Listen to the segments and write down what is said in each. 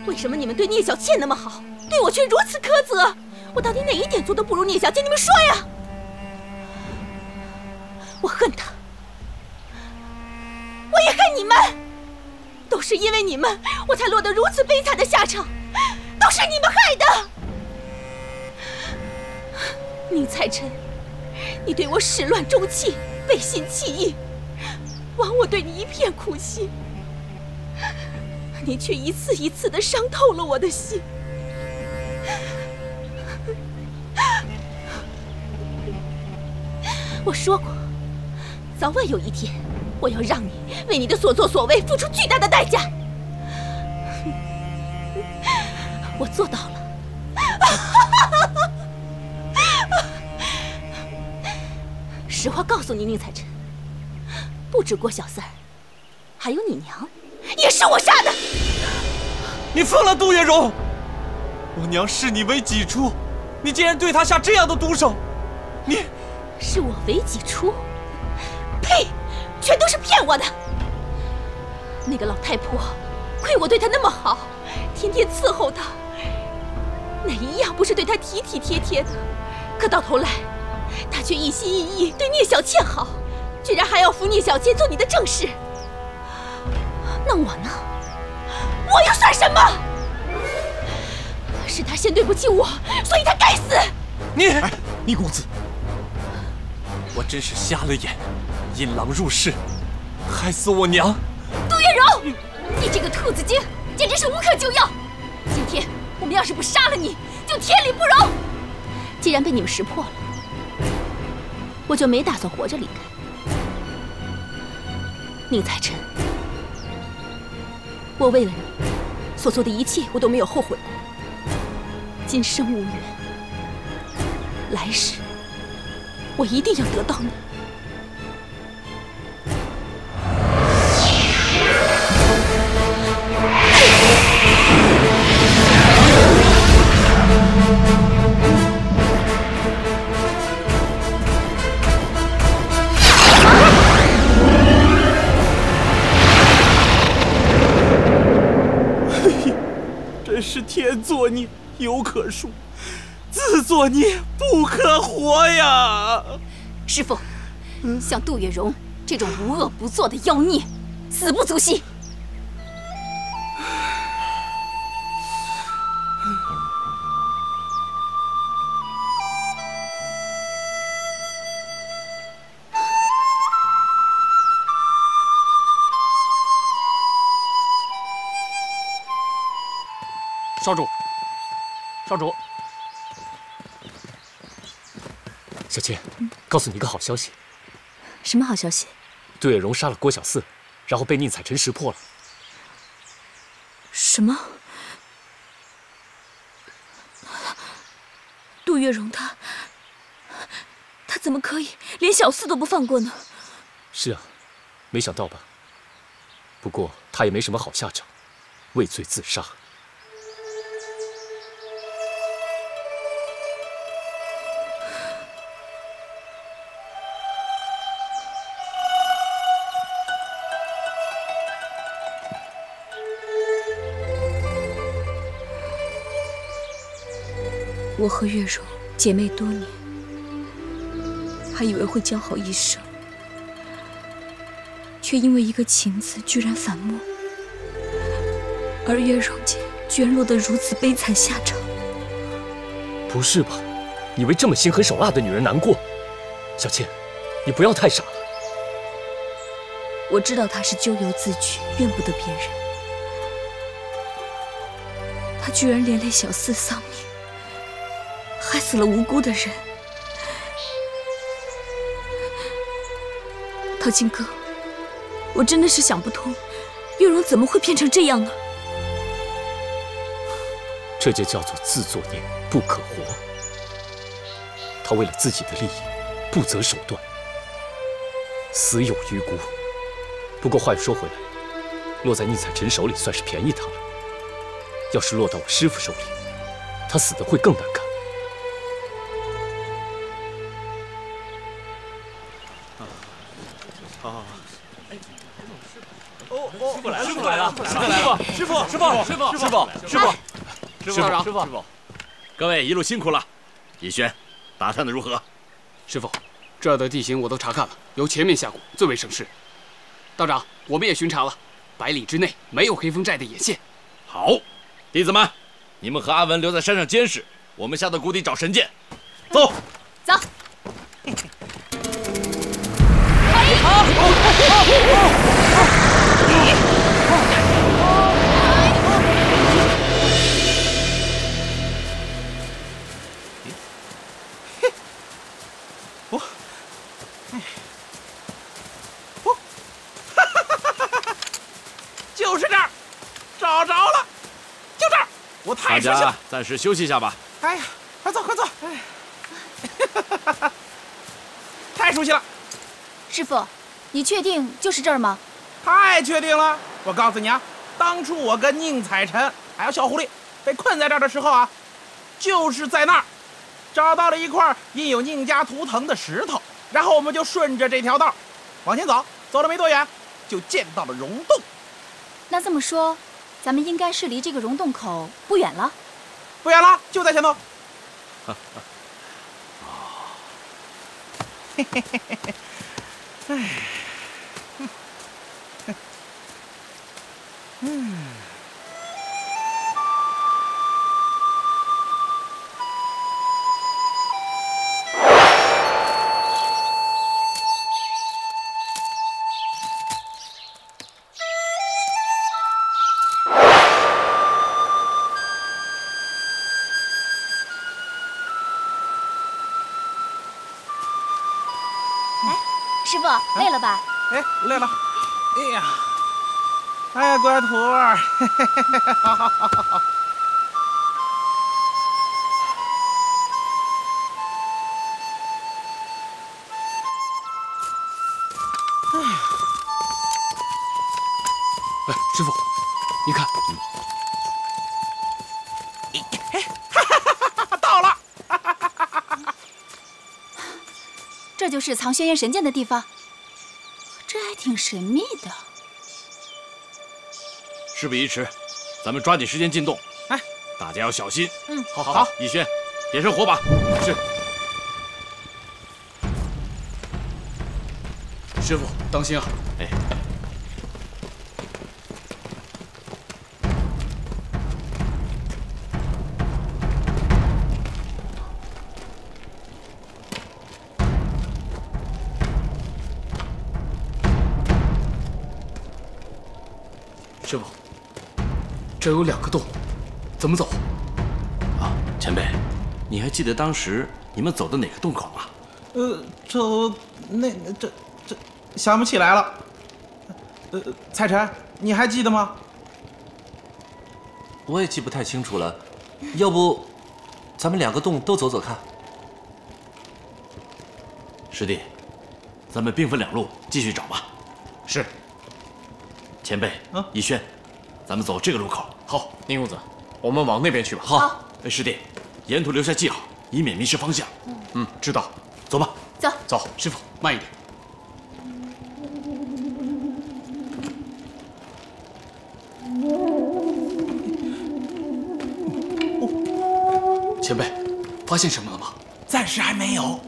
为什么你们对聂小倩那么好，对我却如此苛责？我到底哪一点做的不如聂小倩？你们说呀！我恨她，我也恨你们，都是因为你们，我才落得如此悲惨的下场，都是你们害的。宁采臣，你对我始乱终弃，背信弃义，枉我对你一片苦心。你却一次一次地伤透了我的心。我说过，早晚有一天，我要让你为你的所作所为付出巨大的代价。我做到了。实话告诉你，宁采臣，不止郭小三儿，还有你娘。也是我杀的！你疯了，杜月笙！我娘视你为己出，你竟然对她下这样的毒手，你视我为己出？呸！全都是骗我的！那个老太婆，亏我对她那么好，天天伺候她，哪一样不是对她体体贴贴的？可到头来，她却一心一意对聂小倩好，居然还要扶聂小倩做你的正室。那我呢？我又算什么？是他先对不起我，所以他该死。宁公子，我真是瞎了眼，引狼入室，害死我娘。杜月笙，你这个兔子精，简直是无可救药。今天我们要是不杀了你，就天理不容。既然被你们识破了，我就没打算活着离开。宁采臣。我为了你所做的一切，我都没有后悔过。今生无缘，来世我一定要得到你。真是天作孽犹可恕，自作孽不可活呀！师父，像杜月笙这种无恶不作的妖孽，死不足惜。少主，少主，小倩，告诉你一个好消息。什么好消息？杜月笙杀了郭小四，然后被宁采臣识破了。什么？杜月笙他怎么可以连小四都不放过呢？是啊，没想到吧？不过他也没什么好下场，畏罪自杀。我和月柔姐妹多年，还以为会交好一生，却因为一个情字居然反目，而月柔姐居然落得如此悲惨下场。不是吧？你为这么心狠手辣的女人难过？小倩，你不要太傻了。我知道她是咎由自取，怨不得别人。她居然连累小四丧命，害死了无辜的人。陶青哥，我真的是想不通，月柔怎么会变成这样呢？这就叫做自作孽不可活。他为了自己的利益，不择手段，死有余辜。不过话又说回来，落在宁采臣手里算是便宜他了。要是落到我师父手里，他死的会更难看。师傅来了。师傅来了！师傅！各位一路辛苦了。逸轩，打探的如何？师傅，这儿的地形我都查看了，由前面下谷最为省事。道长，我们也巡查了，100里之内没有黑风寨的眼线。好，弟子们，你们和阿文留在山上监视，我们下到谷底找神剑。走，走。就是这儿，找着了，就这儿，我太熟悉了。大家暂时休息一下吧。哎呀，快坐，快坐！哎，太熟悉了。师傅，你确定就是这儿吗？太确定了！我告诉你啊，当初我跟宁采臣还有小狐狸被困在这儿的时候啊，就是在那儿找到了一块印有宁家图腾的石头，然后我们就顺着这条道往前走，走了没多远，就见到了溶洞。那这么说，咱们应该是离这个溶洞口不远了。不远了，就在前头。嘿嘿嘿嘿嘿，哎，师傅，累了吧？哎，累了。哎呀，哎呀，乖徒儿，好好好好好。哎，师傅，你看，到了。这就是藏轩辕神剑的地方，这还挺神秘的。事不宜迟，咱们抓紧时间进洞。哎，大家要小心。好。逸轩，点上火把。是。师傅，当心啊！哎。师傅，这有2个洞，怎么走？啊，前辈，你还记得当时你们走的哪个洞口吗？这想不起来了。采臣，你还记得吗？我也记不太清楚了，要不咱们2个洞都走走看？师弟，咱们兵分2路继续找吧。是。前辈，逸轩，咱们走这个路口。好，宁公子，我们往那边去吧。好。师弟，沿途留下记号，以免迷失方向。知道。走吧。走。走，师傅，慢一点。前辈，发现什么了吗？暂时还没有。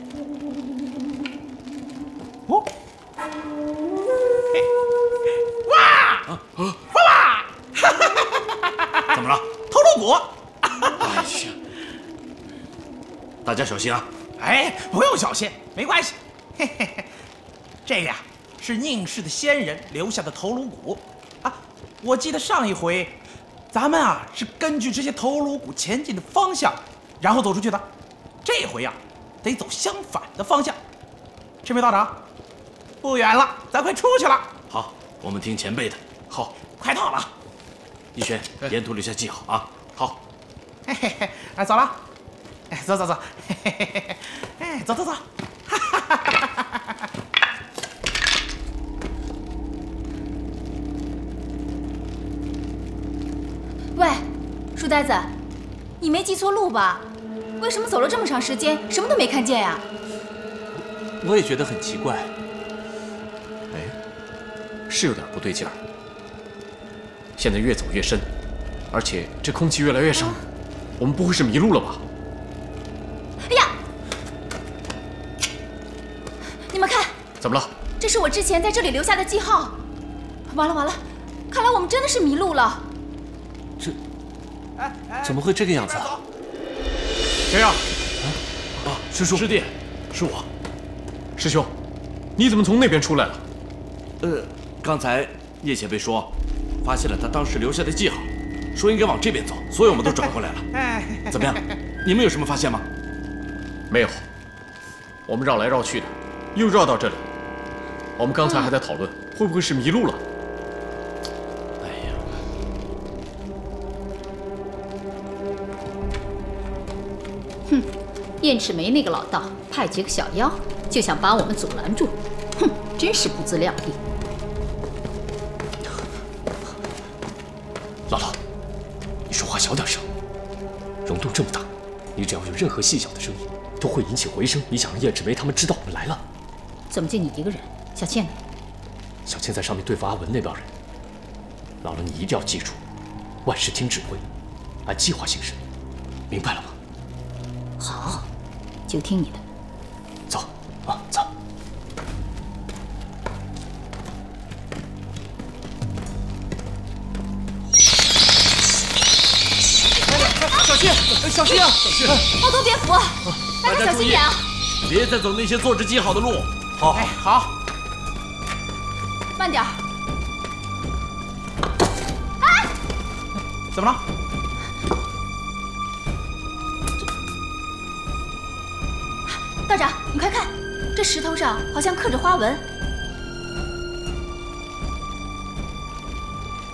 怎么了？头颅骨！哎呀，大家小心啊！哎，不用小心，没关系。嘿嘿嘿，这个呀是宁氏的先人留下的头颅骨啊。我记得上一回，咱们啊是根据这些头颅骨前进的方向，然后走出去的。这回呀，得走相反的方向。赤眉道长，不远了，咱快出去了。好，我们听前辈的。好，快到了。逸轩，沿途留下记号啊！好。嘿嘿嘿，哎，走了。哎，走走走。嘿嘿嘿嘿，哎，走走走。哈哈哈哈哈！喂，书呆子，你没记错路吧？为什么走了这么长时间，什么都没看见呀？我也觉得很奇怪。哎，是有点不对劲儿。现在越走越深，而且这空气越来越少，我们不会是迷路了吧？哎呀！你们看，怎么了？这是我之前在这里留下的记号。完了完了，看来我们真的是迷路了。怎么会这个样子啊？谁呀？师叔，师弟，是我。师兄，你怎么从那边出来了？刚才叶前辈说，发现了他当时留下的记号，说应该往这边走，所以我们都转过来了。怎么样？你们有什么发现吗？没有，我们绕来绕去的，又绕到这里。我们刚才还在讨论，会不会是迷路了？哎呀，哼，燕赤眉那个老道派几个小妖，就想把我们阻拦住，哼，真是不自量力。姥姥，你说话小点声，溶洞这么大，你只要有任何细小的声音，都会引起回声。你想让燕赤眉他们知道我们来了？怎么就你一个人？小倩呢？小倩在上面对付阿文那帮人。姥姥，你一定要记住，万事听指挥，按计划行事，明白了吗？好，就听你的。走啊，走。小心，小心啊！小心！好多蝙蝠，大家小心点啊！别再走那些做着记号的路。好，好。慢点。怎么了？道长，你快看，这石头上好像刻着花纹。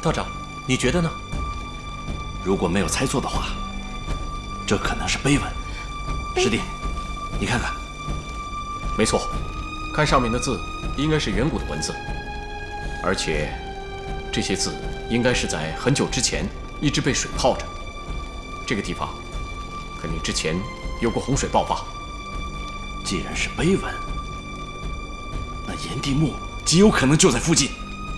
道长，你觉得呢？如果没有猜错的话，这可能是碑文。师弟，你看看。没错，看上面的字，应该是远古的文字，而且这些字应该是在很久之前一直被水泡着。这个地方肯定之前有过洪水爆发。既然是碑文，那炎帝墓极有可能就在附近。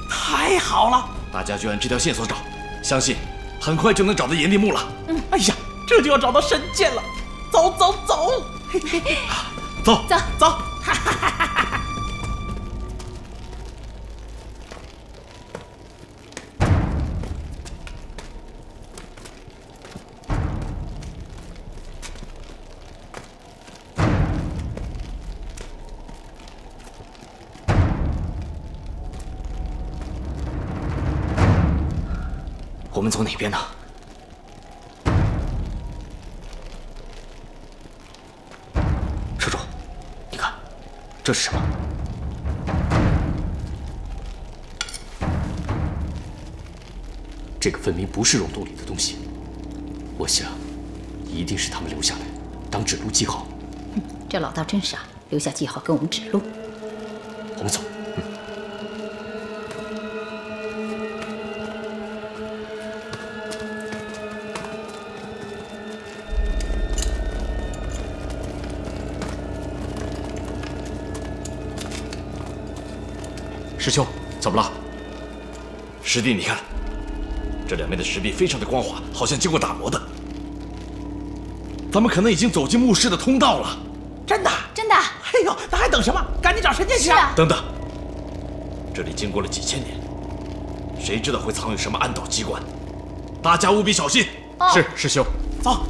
太好了！大家就按这条线索找，相信很快就能找到炎帝墓了。哎呀，这就要找到神剑了！走走走！走走走！我们走哪边呢？社主，你看，这是什么？这个分明不是溶洞里的东西，我想，一定是他们留下来当指路记号。这老道真傻，留下记号给我们指路。我们走。师兄，怎么了？师弟，你看，这两边的石壁非常的光滑，好像经过打磨的。咱们可能已经走进墓室的通道了。真的？真的？哎呦，那还等什么？赶紧找神剑去！是啊。等等，这里经过了几千年，谁知道会藏有什么暗道机关？大家务必小心。哦、是，师兄。走。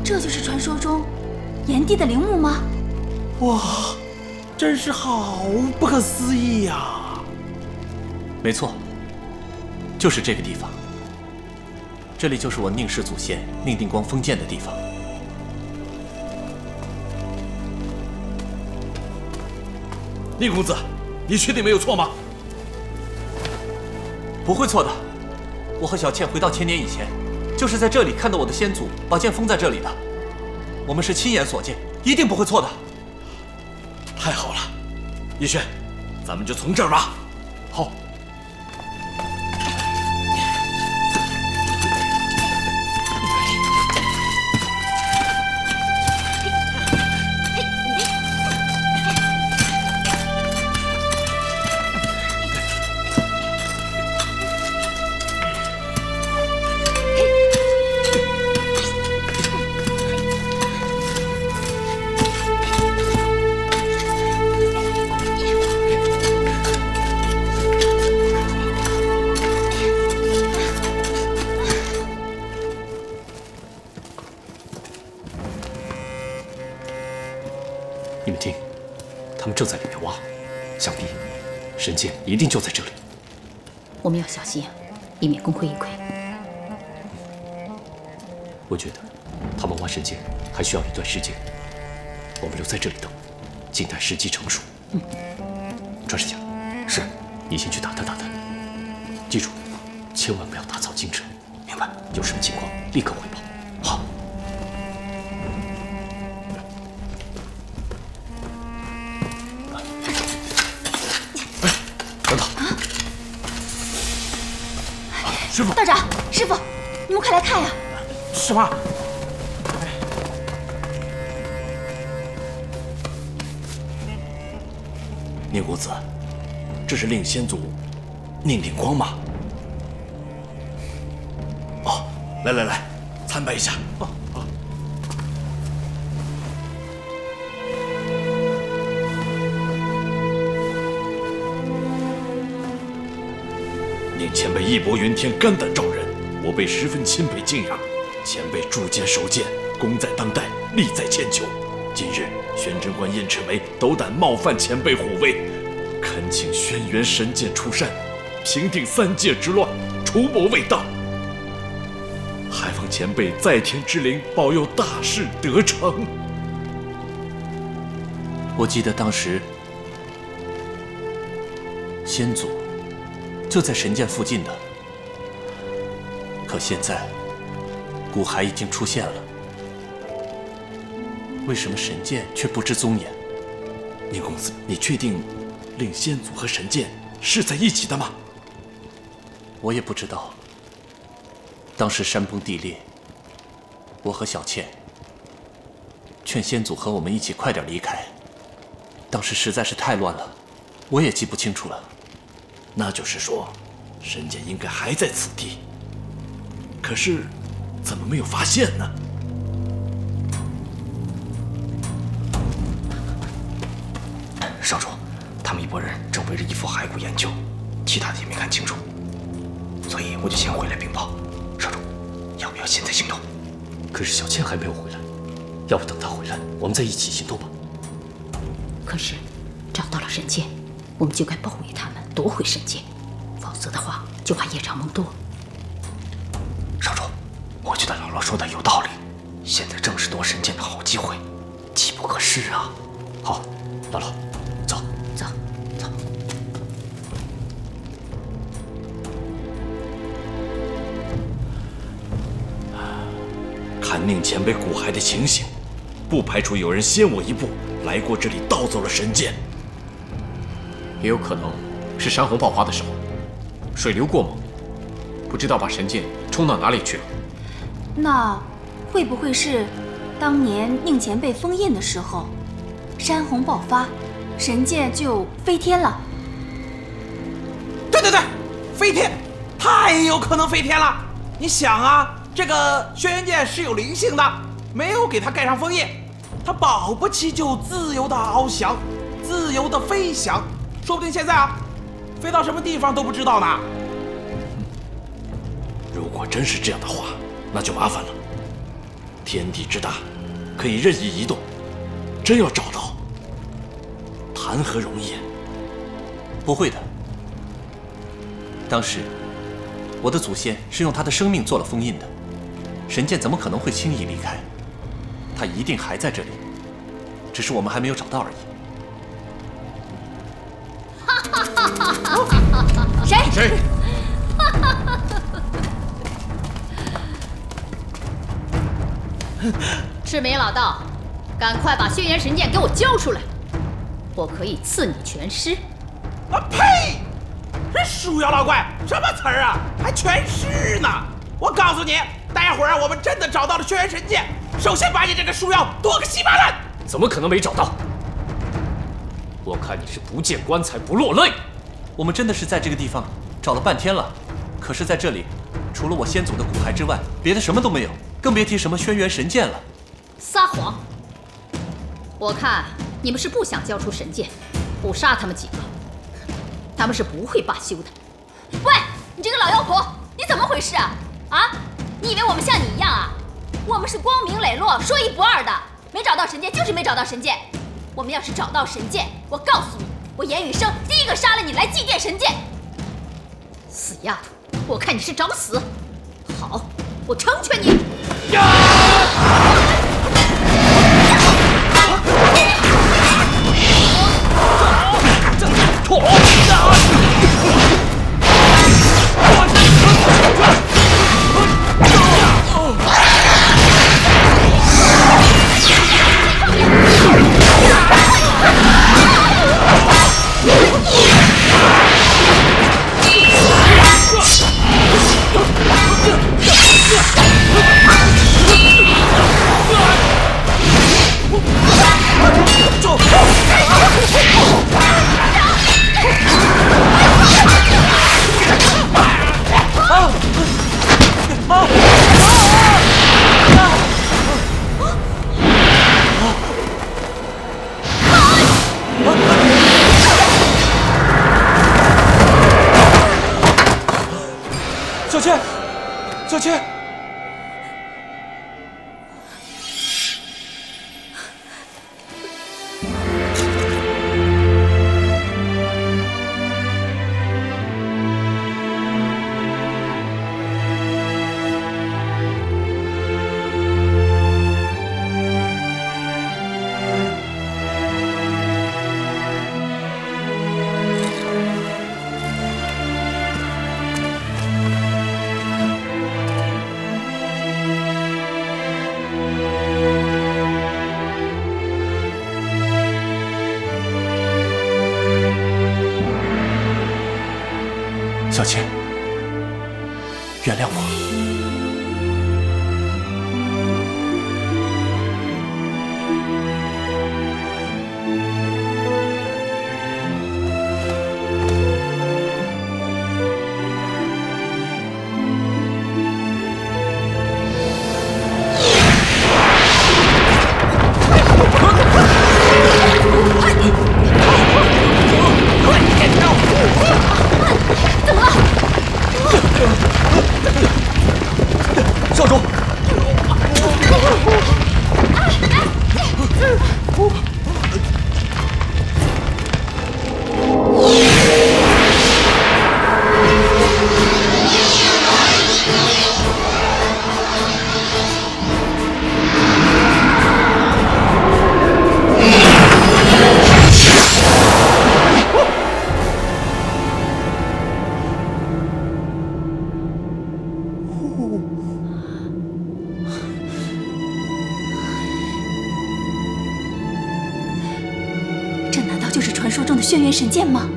这就是传说中炎帝的陵墓吗？哇，真是好不可思议呀！没错，就是这个地方。这里就是我宁氏祖先宁定光封建的地方。宁公子，你确定没有错吗？不会错的。我和小倩回到千年以前，就是在这里看到我的先祖把剑封在这里的。我们是亲眼所见，一定不会错的。太好了，叶轩，咱们就从这儿挖。好。你们听，他们正在里面挖，想必神剑一定就在这里。我们要小心，以免功亏一篑。我觉得他们挖神剑还需要一段时间，我们留在这里等，静待时机成熟。传世家，是你先去打探打探，记住，千万不要打草惊蛇。明白？有什么情况立刻汇报。好。等等。师傅，道长，师傅，你们快来看呀！什么？宁公子，这是令先祖宁鼎光吗？哦，来，参拜一下。哦。宁前辈义薄云天，肝胆照人，我辈十分钦佩敬仰。前辈铸剑守剑，功在当代，利在千秋。今日宣贞观燕赤眉斗胆冒犯前辈虎威，恳请轩辕神剑出山，平定3界之乱，除魔卫道。还望前辈在天之灵保佑大事得成。我记得当时先祖就在神剑附近的，可现在骨骸已经出现了，为什么神剑却不知踪影？宁公子，你确定令先祖和神剑是在一起的吗？我也不知道。当时山崩地裂，我和小倩劝先祖和我们一起快点离开，当时实在是太乱了，我也记不清楚了。那就是说，神剑应该还在此地，可是怎么没有发现呢？少主，他们一拨人正围着一副骸骨研究，其他的也没看清楚，所以我就先回来禀报。少主，要不要现在行动？可是小倩还没有回来，要不等她回来，我们再一起行动吧。可是找到了神剑，我们就该包围他们，夺回神剑，否则的话就怕夜长梦多。少主，我觉得姥姥说的有道理，现在正是夺神剑的好机会，机不可失啊！好，姥姥，走。看宁前辈骨骸的情形，不排除有人先我一步来过这里盗走了神剑，也有可能是山洪爆发的时候，水流过猛，不知道把神剑冲到哪里去了。那会不会是当年宁前辈封印的时候，山洪爆发，神剑就飞天了？对，飞天，太有可能飞天了。你想啊，这个轩辕剑是有灵性的，没有给它盖上封印，它保不齐就自由的翱翔，自由的飞翔，说不定现在啊，飞到什么地方都不知道呢。如果真是这样的话，那就麻烦了。天地之大，可以任意移动，真要找到，谈何容易啊！不会的，当时我的祖先是用他的生命做了封印的，神剑怎么可能会轻易离开？他一定还在这里，只是我们还没有找到而已。谁？赤眉老道，赶快把轩辕神剑给我交出来，我可以赐你全尸。啊呸！这鼠妖老怪什么词儿啊？还全尸呢！我告诉你，待会儿我们真的找到了轩辕神剑，首先把你这个鼠妖剁个稀巴烂！怎么可能没找到？我看你是不见棺材不落泪。我们真的是在这个地方找了半天了，可是在这里，除了我先祖的骨骸之外，别的什么都没有，更别提什么轩辕神剑了。撒谎！我看你们是不想交出神剑，不杀他们几个，他们是不会罢休的。喂，你这个老妖婆，你怎么回事啊？啊，你以为我们像你一样啊？我们是光明磊落、说一不二的，没找到神剑就是没找到神剑。我们要是找到神剑，我告诉你，我严雨生第一个杀了你来祭奠神剑。死丫头，我看你是找死！好，我成全你！小倩，小倩，小倩，原谅我。少主，就是传说中的轩辕神剑吗？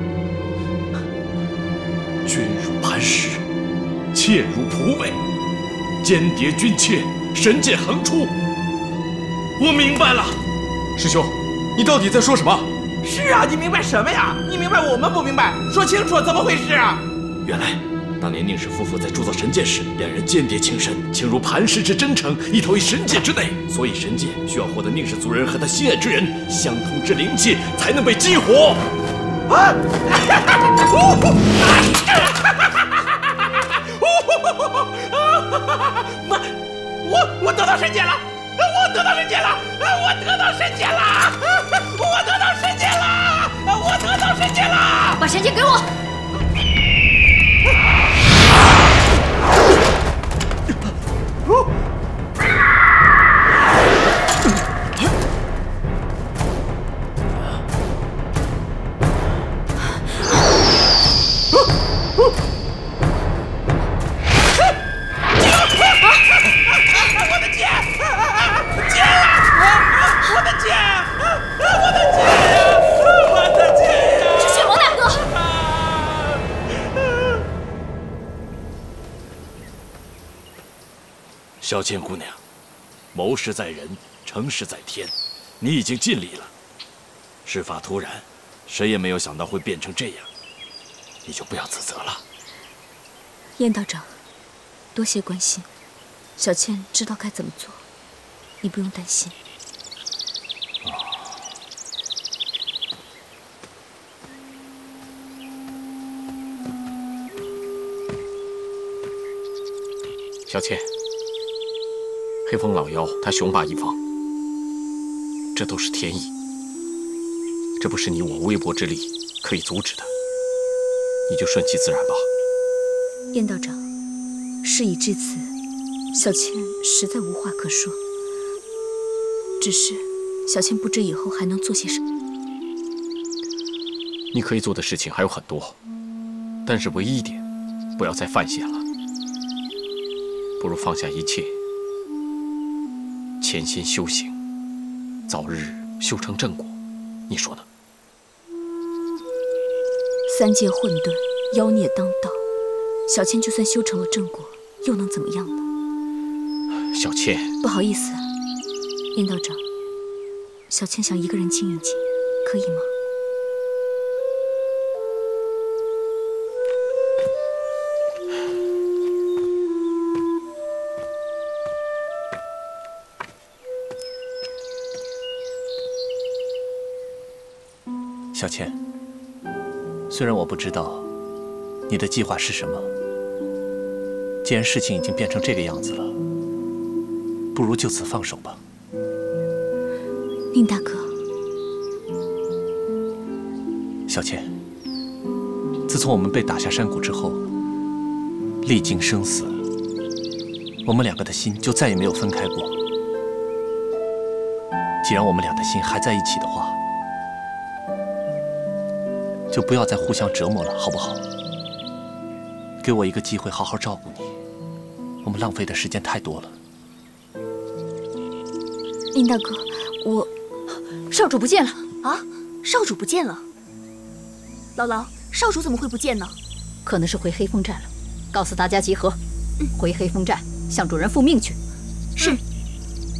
君如磐石，妾如蒲苇，间谍君妾，神剑横出。我明白了。师兄，你到底在说什么？是啊，你明白什么呀？你明白，我们不明白。说清楚，怎么回事啊？原来，当年宁氏夫妇在铸造神剑时，两人间谍情深，情如磐石之真诚，一投于神界之内。所以神剑需要获得宁氏族人和他心爱之人相通之灵气，才能被激活。啊！我得到神剑了！我得到神剑了！我得到神剑了！我得到神剑了！我得到神剑了！把神剑给我！小倩姑娘，谋事在人，成事在天，你已经尽力了。事发突然，谁也没有想到会变成这样，你就不要自责了。燕道长，多谢关心，小倩知道该怎么做，你不用担心。小倩。黑风老妖他雄霸一方，这都是天意。这不是你我微薄之力可以阻止的，你就顺其自然吧。燕道长，事已至此，小倩实在无话可说。只是小倩不知以后还能做些什么。你可以做的事情还有很多，但是唯一一点，不要再犯险了。不如放下一切，潜心修行，早日修成正果。你说呢？三界混沌，妖孽当道，小倩就算修成了正果，又能怎么样呢？小倩，不好意思，燕道长，小倩想一个人静一静，可以吗？小倩，虽然我不知道你的计划是什么，既然事情已经变成这个样子了，不如就此放手吧。宁大哥，小倩，自从我们被打下山谷之后，历经生死，我们两个的心就再也没有分开过。既然我们俩的心还在一起的话，就不要再互相折磨了，好不好？给我一个机会，好好照顾你。我们浪费的时间太多了。宁大哥，少主不见了啊！少主不见了。姥姥，少主怎么会不见呢？可能是回黑风寨了。告诉大家集合，回黑风寨向主人复命去。是，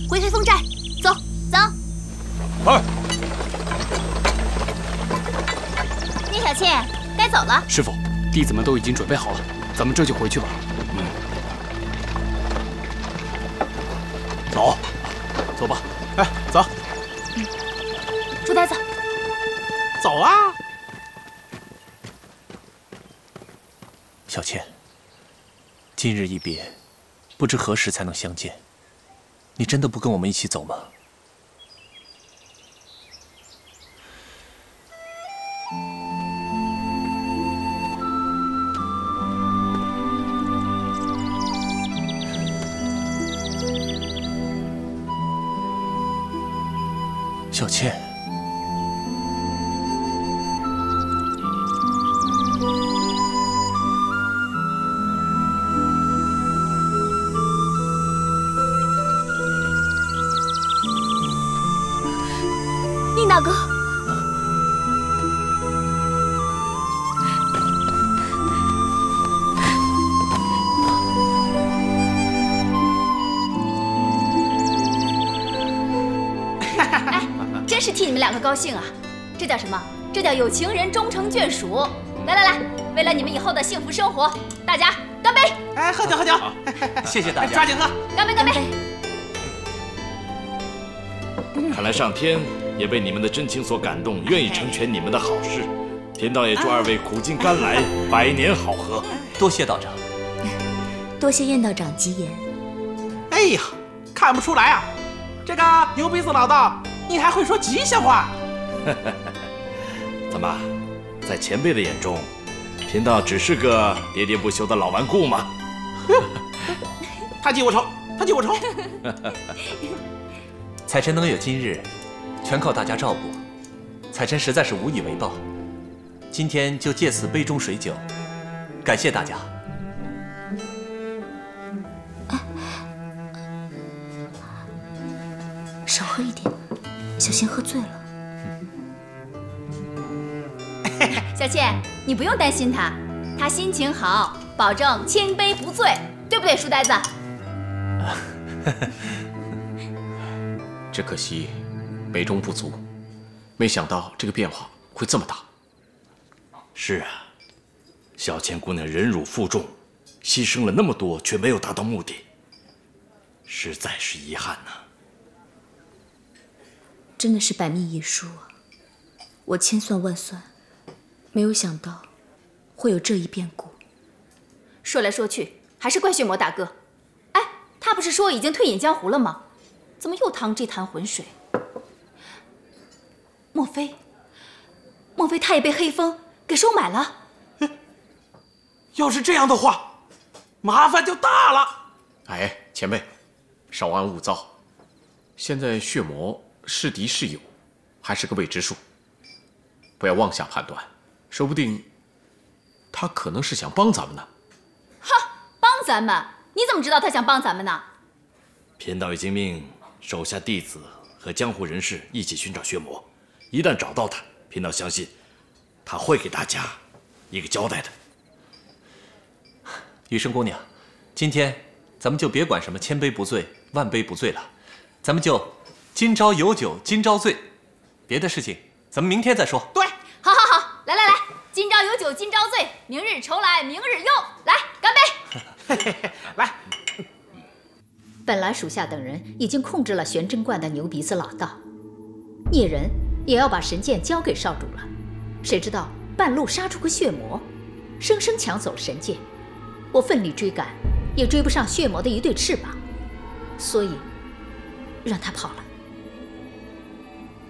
回黑风寨，走走。快！聂小倩，该走了。师傅，弟子们都已经准备好了，咱们这就回去吧。走，走吧。哎，走。书呆子，走啊！小倩，今日一别，不知何时才能相见。你真的不跟我们一起走吗？小倩。宁大哥，哎，真是替你们两个高兴啊！这叫什么？这叫有情人终成眷属。来来来，为了你们以后的幸福生活，大家干杯！哎，喝酒喝酒！谢谢大家，抓紧喝！干杯干杯！看来上天也被你们的真情所感动，愿意成全你们的好事。天道也祝二位苦尽甘来，百年好合。多谢道长。多谢燕道长吉言。哎呀，看不出来啊，这个牛鼻子老道，你还会说吉祥话。怎么，在前辈的眼中，贫道只是个喋喋不休的老顽固吗？他记我仇，他记我仇。彩晨能有今日，全靠大家照顾。彩晨实在是无以为报，今天就借此杯中水酒，感谢大家。少喝一点，小心喝醉了。小倩，你不用担心他，他心情好，保证千杯不醉，对不对，书呆子？只可惜杯中不足，没想到这个变化会这么大。是啊，小倩姑娘忍辱负重，牺牲了那么多，却没有达到目的，实在是遗憾呐。真的是百密一疏啊！我千算万算，没有想到会有这一变故。说来说去，还是怪血魔大哥。哎，他不是说已经退隐江湖了吗？怎么又趟这潭浑水？莫非莫非他也被黑风给收买了？要是这样的话，麻烦就大了。哎，前辈，稍安勿躁。现在血魔是敌是友，还是个未知数，不要妄下判断。说不定他可能是想帮咱们呢。哼，帮咱们？你怎么知道他想帮咱们呢？贫道已经命手下弟子和江湖人士一起寻找血魔，一旦找到他，贫道相信他会给大家一个交代的。雨生姑娘，今天咱们就别管什么千杯不醉、万杯不醉了，咱们就今朝有酒今朝醉，别的事情咱们明天再说。对，好，来，今朝有酒今朝醉，明日愁来明日忧，来干杯！来。本来属下等人已经控制了玄真观的牛鼻子老道，孽人也要把神剑交给少主了，谁知道半路杀出个血魔，生生抢走神剑。我奋力追赶，也追不上血魔的一对翅膀，所以让他跑了。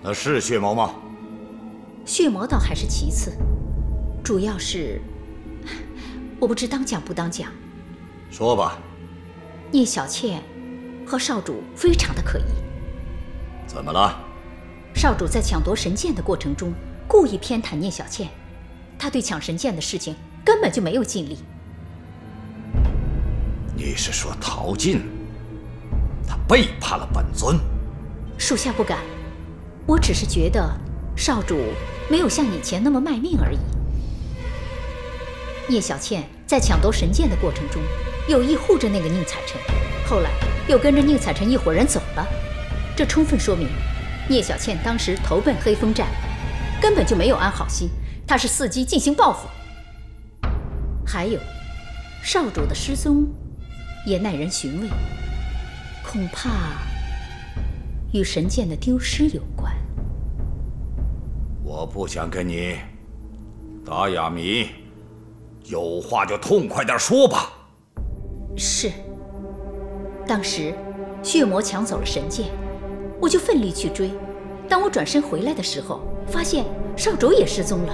那是血魔吗？血魔倒还是其次，主要是我不知当讲不当讲。说吧。聂小倩和少主非常的可疑。怎么了？少主在抢夺神剑的过程中，故意偏袒聂小倩，他对抢神剑的事情根本就没有尽力。你是说陶晋，他背叛了本尊？属下不敢，我只是觉得少主没有像以前那么卖命而已。聂小倩在抢夺神剑的过程中，有意护着那个宁采臣，后来又跟着宁采臣一伙人走了，这充分说明聂小倩当时投奔黑风寨，根本就没有安好心，她是伺机进行报复。还有，少主的失踪也耐人寻味，恐怕与神剑的丢失有关。我不想跟你打哑谜，有话就痛快点说吧。是，当时血魔抢走了神剑，我就奋力去追。当我转身回来的时候，发现少主也失踪了。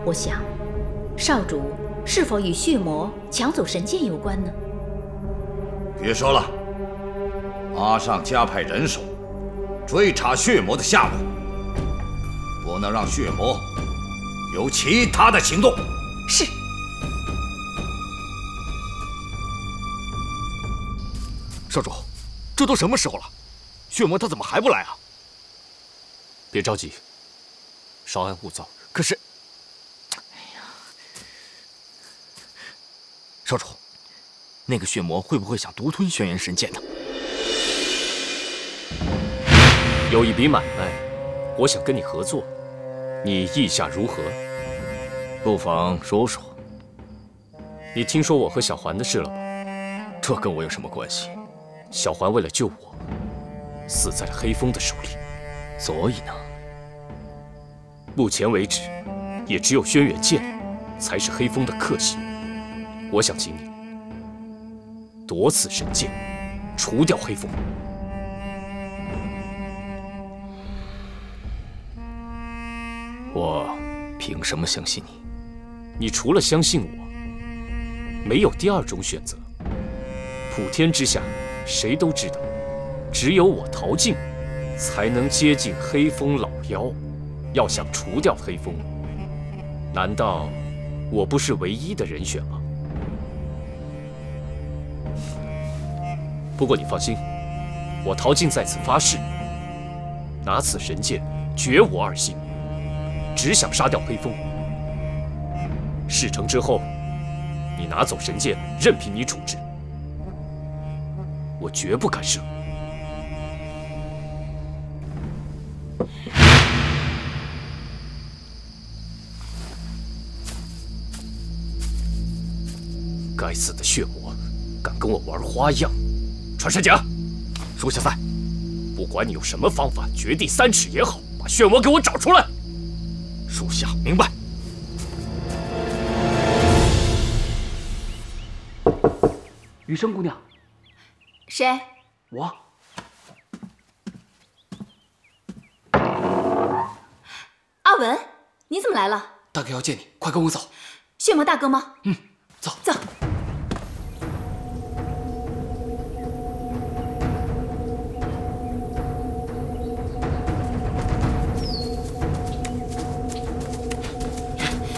我想，少主是否与血魔抢走神剑有关呢？别说了，马上加派人手追查血魔的下落，不能让血魔有其他的行动。是。少主，这都什么时候了，血魔他怎么还不来啊？别着急，稍安勿躁。可是，少主，那个血魔会不会想独吞轩辕神剑呢？有一笔买卖，我想跟你合作，你意下如何？不妨说说。你听说我和小环的事了吧？这跟我有什么关系？小环为了救我，死在了黑风的手里。所以呢？目前为止，也只有轩辕剑才是黑风的克星。我想请你夺此神剑，除掉黑风。我凭什么相信你？你除了相信我，没有第二种选择。普天之下，谁都知道，只有我陶静，才能接近黑风老妖。要想除掉黑风，难道我不是唯一的人选吗？不过你放心，我陶静在此发誓，拿此神剑绝无二心，只想杀掉黑风。事成之后，你拿走神剑，任凭你处置，我绝不干涉。该死的血魔，敢跟我玩花样！穿山甲，属下在。不管你有什么方法，掘地3尺也好，把血魔给我找出来。属下明白。雨生姑娘，谁？我。啊，文，你怎么来了？大哥要见你，快跟我走。血魔大哥吗？嗯，走走。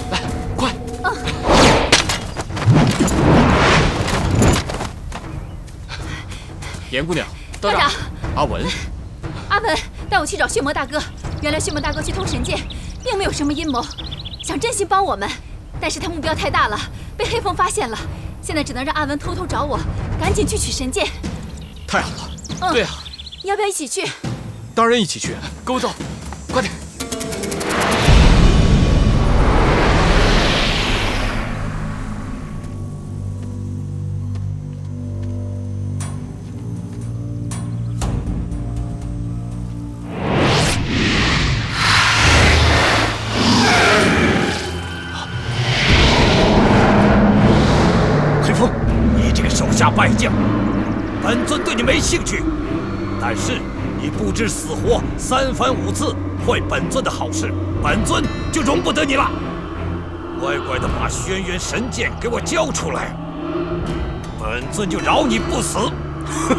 来，快！严姑娘，道长，阿文，阿文带我去找血魔大哥。原来血魔大哥去偷神剑，并没有什么阴谋，想真心帮我们，但是他目标太大了，被黑风发现了。现在只能让阿文偷偷找我，赶紧去取神剑。太好了。对啊，你要不要一起去？当然一起去，跟我走，快点。败将，本尊对你没兴趣，但是你不知死活3番5次坏本尊的好事，本尊就容不得你了。乖乖的把轩辕神剑给我交出来，本尊就饶你不死。哼，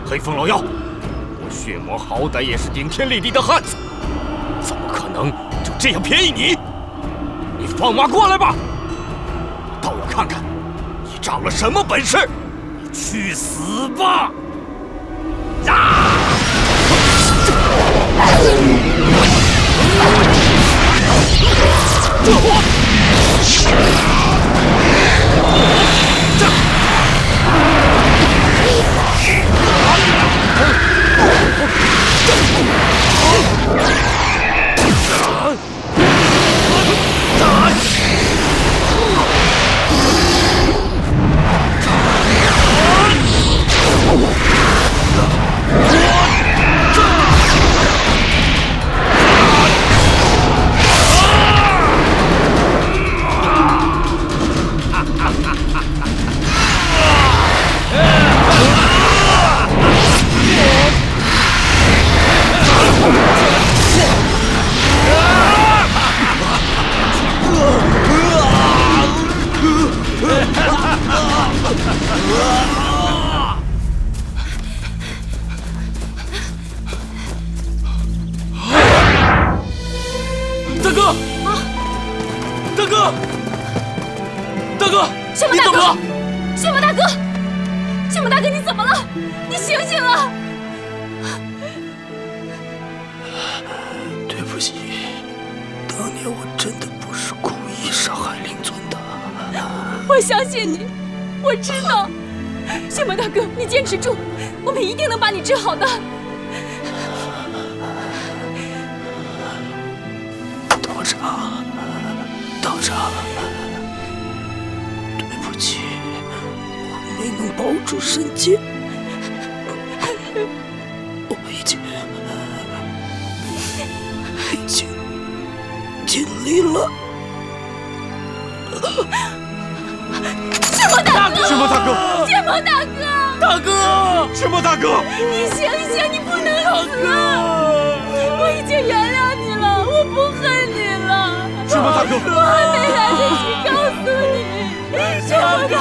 黑风老妖，我血魔好歹也是顶天立地的汉子，怎么可能就这样便宜你？你放马过来吧，我倒要看看你长了什么本事！去死吧！呀！大哥！啊！大哥！大哥！血魔大哥！血魔大哥！血魔大哥，你怎么了？你醒醒啊！对不起，当年我真的不是故意伤害灵尊的。我相信你，我知道。血魔大哥，你坚持住，我们一定能把你治好的。道长，对不起，我没能保住神剑，我已经尽力了。血魔大哥！血魔大哥！血魔大哥！大哥！血魔大哥！你醒醒，你不能死！我已经原谅你了，我不恨你了。血魔大哥，我还没来得及告诉你，血魔大哥。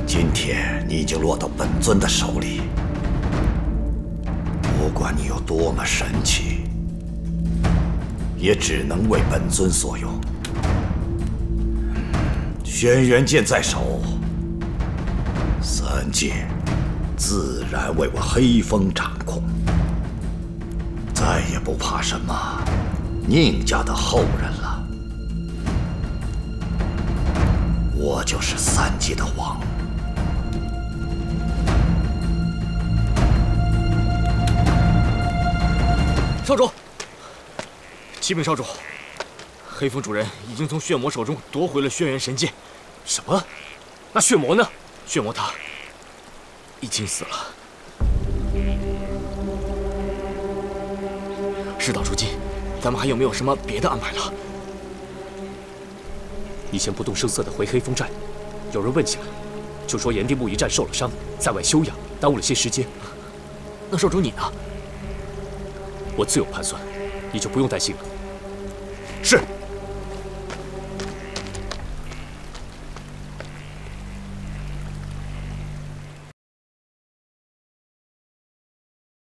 今天你已经落到本尊的手里，不管你有多么神奇，也只能为本尊所用。轩辕剑在手，3界自然为我黑风掌控，再也不怕什么宁家的后人了。我就是3界的王。少主，启禀少主，黑风主人已经从血魔手中夺回了轩辕神剑。什么？那血魔呢？血魔他已经死了。事到如今，咱们还有没有什么别的安排了？以前不动声色地回黑风寨，有人问起来，就说炎帝木一战受了伤，在外休养，耽误了些时间。那少主你呢？我自有盘算，你就不用担心了。是。